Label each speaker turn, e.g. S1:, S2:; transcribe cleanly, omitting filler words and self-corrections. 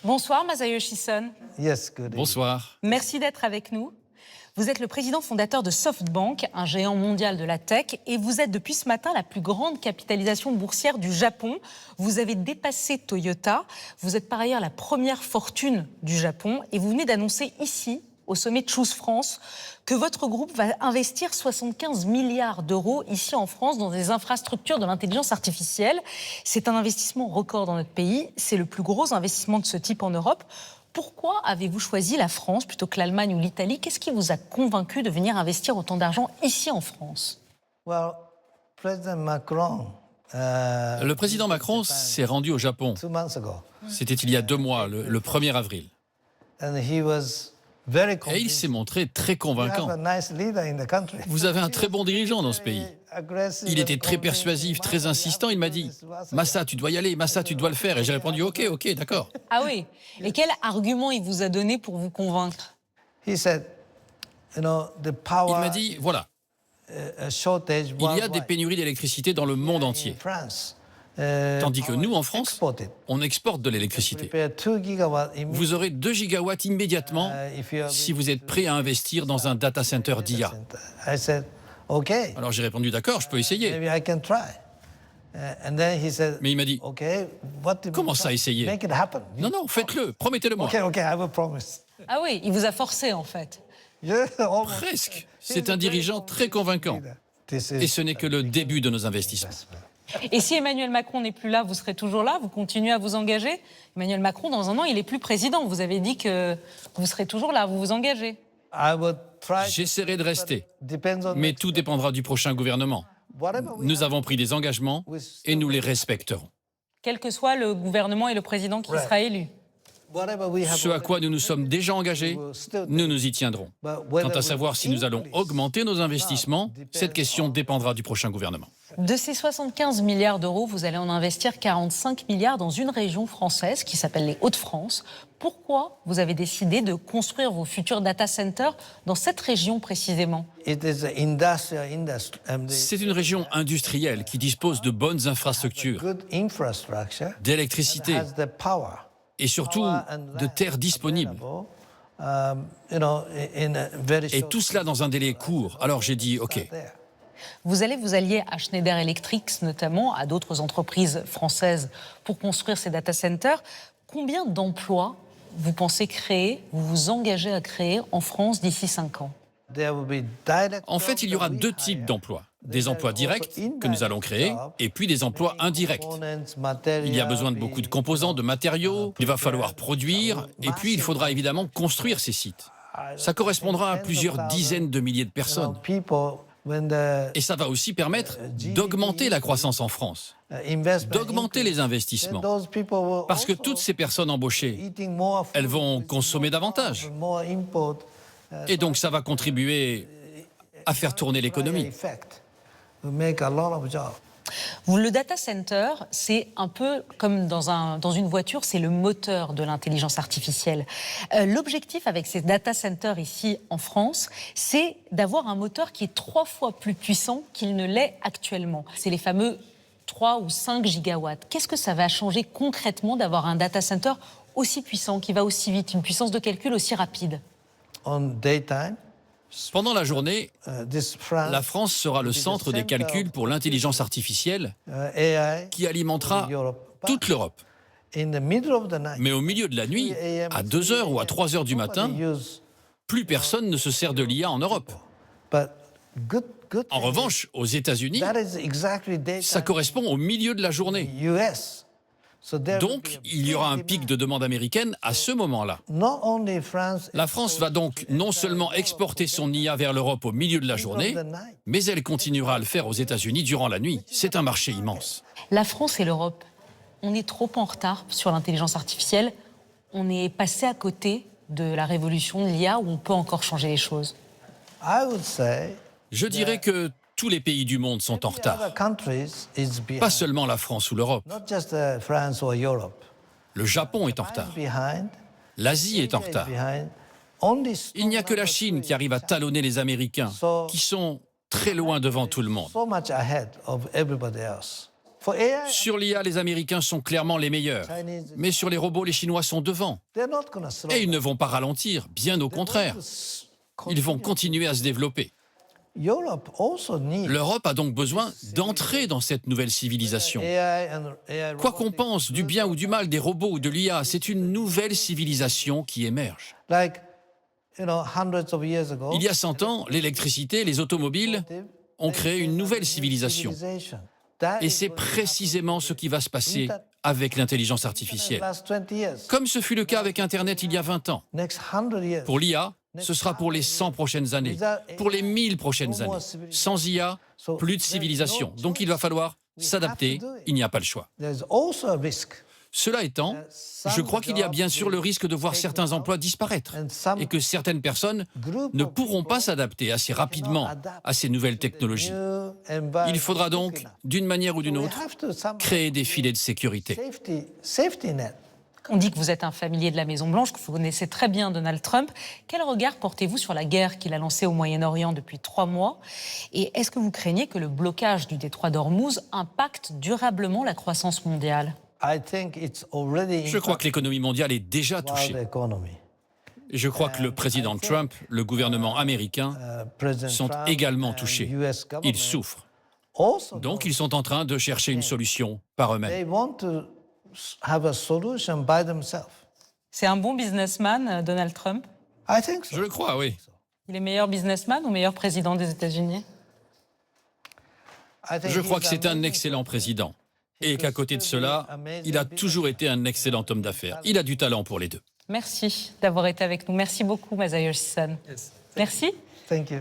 S1: Bonsoir Masayoshi Son.
S2: Yes, good evening.
S3: Bonsoir.
S1: Merci d'être avec nous. Vous êtes le président fondateur de SoftBank, un géant mondial de la tech, et vous êtes depuis ce matin la plus grande capitalisation boursière du Japon. Vous avez dépassé Toyota. Vous êtes par ailleurs la première fortune du Japon, et vous venez d'annoncer ici, au sommet de Choose France, que votre groupe va investir 75 milliards d'euros ici en France dans des infrastructures de l'intelligence artificielle. C'est un investissement record dans notre pays. C'est le plus gros investissement de ce type en Europe. Pourquoi avez-vous choisi la France plutôt que l'Allemagne ou l'Italie? Qu'est-ce qui vous a convaincu de venir investir autant d'argent ici en France?
S2: Well, President Macron,
S3: Le président Macron s'est rendu au Japon.
S2: 2 months ago,
S3: C'était il y a 2 mois, le 1er avril.
S2: and he was very
S3: Et il
S2: convincing.
S3: s'est montré très
S2: You
S3: convaincant.
S2: have a nice leader in the country.
S3: Vous avez un très bon dirigeant dans ce pays. Il était très persuasif, très insistant. Il m'a dit « Massa, tu dois y aller, Massa, tu dois le faire. » Et j'ai répondu « Ok, ok, d'accord.
S1: Ah oui. Et quel argument il vous a donné pour vous convaincre?
S2: He said, you know, the » power
S3: Il m'a dit « Voilà,
S2: shortage
S3: il y a des pénuries d'électricité dans le monde
S2: in
S3: entier.
S2: France.
S3: Tandis que nous, en France,
S2: Exported.
S3: on exporte de l'électricité.
S2: Prepare 2 gigawatts
S3: Vous aurez 2 gigawatts immédiatement
S2: if you are
S3: si vous êtes prêt à investir dans un data center d'IA. »
S2: I said, okay,
S3: Alors j'ai répondu « D'accord, je peux essayer.
S2: maybe I can try. And then he said, »
S3: Mais il m'a dit
S2: okay, what do you
S3: Comment ça, essayer?
S2: Make it happen.
S3: « Non, non, faites-le, promettez-le-moi.
S2: Okay, I will promise.
S1: Ah oui, il vous a forcé en fait.
S2: Yeah, almost.
S3: Presque. C'est un dirigeant très convaincant.
S2: This
S3: Et
S2: is
S3: ce n'est que le début de nos investissements.
S1: Et si Emmanuel Macron n'est plus là, vous serez toujours là? Vous continuez à vous engager? Emmanuel Macron, dans un an, il n'est plus président. Vous avez dit que vous serez toujours là, vous vous engagez.
S2: I would try.
S3: J'essaierai de rester,
S2: Depends on
S3: mais tout dépendra du prochain gouvernement.
S2: whatever we
S3: Nous avons pris des engagements et nous les respecterons.
S1: Quel que soit le gouvernement et le président qui sera élu.
S2: whatever we have
S3: Ce à quoi nous nous sommes déjà engagés, nous nous y tiendrons. Quant à savoir si nous allons augmenter nos investissements, cette question dépendra du prochain gouvernement.
S1: De ces 75 milliards d'euros, vous allez en investir 45 milliards dans une région française qui s'appelle les Hauts-de-France. Pourquoi vous avez décidé de construire vos futurs data centers dans cette région précisément?
S2: It is an industrial industry.
S3: C'est une région industrielle qui dispose de bonnes infrastructures,
S2: Good infrastructure.
S3: d'électricité
S2: Has the power.
S3: et surtout de terres disponibles.
S2: You know, in a very
S3: Et
S2: short
S3: tout cela dans un délai court. Alors j'ai dit, OK,
S2: there.
S1: Vous allez vous allier à Schneider Electric notamment, à d'autres entreprises françaises pour construire ces data centers. Combien d'emplois vous pensez créer, vous vous engagez à créer en France d'ici 5 ans?
S2: There will be direct
S3: en fait, il y aura 2 types d'emplois. Des emplois directs que nous allons créer et puis des emplois indirects. Il y a besoin de beaucoup de composants, de matériaux, il va falloir produire et puis il faudra évidemment construire ces sites. Ça correspondra à plusieurs dizaines de milliers de personnes. Et ça va aussi permettre d'augmenter la croissance en France, d'augmenter les investissements. Parce que toutes ces personnes embauchées, elles vont consommer davantage. Et donc ça va contribuer à faire tourner l'économie.
S1: Le data center, c'est un peu comme dans une voiture, c'est le moteur de l'intelligence artificielle. L'objectif avec ces data centers ici en France, c'est d'avoir un moteur qui est 3 fois plus puissant qu'il ne l'est actuellement. C'est les fameux 3 ou 5 gigawatts. Qu'est-ce que ça va changer concrètement d'avoir un data center aussi puissant, qui va aussi vite, une puissance de calcul aussi rapide?
S3: Pendant la journée, la
S2: La
S3: France sera le centre des calculs pour l'intelligence artificielle qui alimentera toute l'Europe. Mais au milieu de la nuit, à 2 h ou à 3 h du matin, plus personne ne se sert de l'IA en Europe. En revanche, aux États-Unis, ça correspond au milieu de la journée. Donc, il y aura un pic de demande américaine à ce moment-là. La France va donc non seulement exporter son IA vers l'Europe au milieu de la journée, mais elle continuera à le faire aux États-Unis durant la nuit. C'est un marché immense.
S1: La France et l'Europe, on est trop en retard sur l'intelligence artificielle. On est passé à côté de la révolution de l'IA où on peut encore changer les choses.
S3: Je dirais que tous les pays du monde sont en retard. Pas seulement la France ou l'Europe. Le Japon est en retard. L'Asie est en retard. Il n'y a que la Chine qui arrive à talonner les Américains, qui sont très loin devant tout le monde.
S2: For AI,
S3: Sur l'IA, les Américains sont clairement les meilleurs.
S2: Chinese,
S3: Mais sur les robots, les Chinois sont devant.
S2: they're not going to slow
S3: Et ils ne
S2: down.
S3: vont pas ralentir, bien au contraire. Ils vont continuer à se développer.
S2: Europe also needs
S3: L'Europe a donc besoin d'entrer dans cette nouvelle civilisation.
S2: AI and AI
S3: Quoi qu'on
S2: robotics.
S3: pense du bien ou du mal des robots ou de l'IA, c'est une nouvelle civilisation qui émerge.
S2: Like, hundreds of years ago,
S3: Il y a 100 ans, l'électricité, les automobiles ont créé une nouvelle civilisation. Et c'est précisément ce qui va se passer avec l'intelligence artificielle. Comme ce fut le cas avec Internet il y a 20 ans. Pour l'IA, ce sera pour les 100 prochaines années, pour les 1000 prochaines années. Sans IA, plus de civilisation. Donc il va falloir s'adapter, il n'y a pas le choix. Cela étant, je crois qu'il y a bien sûr le risque de voir certains emplois disparaître et que certaines personnes ne pourront pas s'adapter assez rapidement à ces nouvelles technologies. Il faudra donc, d'une manière ou d'une autre, créer des filets de sécurité.
S1: On dit que vous êtes un familier de la Maison-Blanche, que vous connaissez très bien Donald Trump. Quel regard portez-vous sur la guerre qu'il a lancée au Moyen-Orient depuis 3 mois? Et est-ce que vous craignez que le blocage du détroit d'Ormuz impacte durablement la croissance mondiale?
S3: Je crois que l'économie mondiale est déjà touchée. Je crois que le président Trump, le gouvernement américain, sont également touchés. Ils souffrent. Donc ils sont en train de chercher une solution par eux-mêmes.
S1: C'est un bon businessman, Donald Trump?
S3: Je le crois, oui.
S1: Il est meilleur businessman ou meilleur président des États-Unis?
S3: Je crois que c'est un excellent président. Et qu'à côté de cela, il a toujours été un excellent homme d'affaires. Il a du talent pour les deux.
S1: Merci d'avoir été avec nous. Merci beaucoup, Masayoshi-san. Merci.
S2: Thank you.